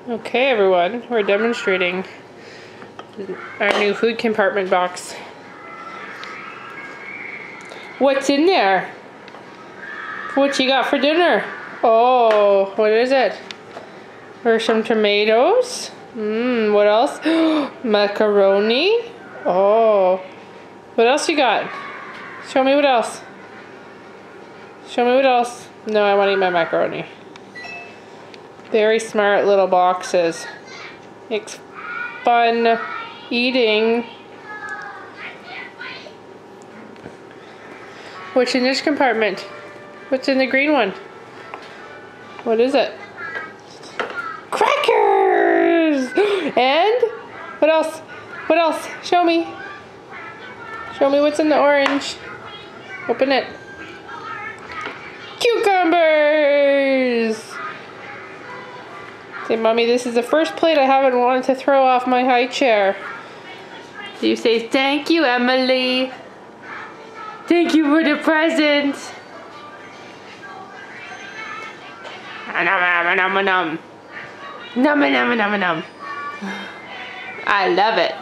Okay, everyone, we're demonstrating our new food compartment box. What's in there? What you got for dinner? Oh, what is it? There's some tomatoes. What else? Macaroni. Oh, what else you got? Show me what else. Show me what else. No, I want to eat my macaroni. Very smart little boxes. It's fun eating. What's in this compartment? What's in the green one? What is it? Crackers! And what else? What else? Show me. Show me what's in the orange. Open it. Cucumbers! Say, Mommy, this is the first plate I haven't wanted to throw off my high chair. You say, thank you, Emily. Thank you for the present. Nom nom nom nom nom. Nom nom nom nom nom. I love it.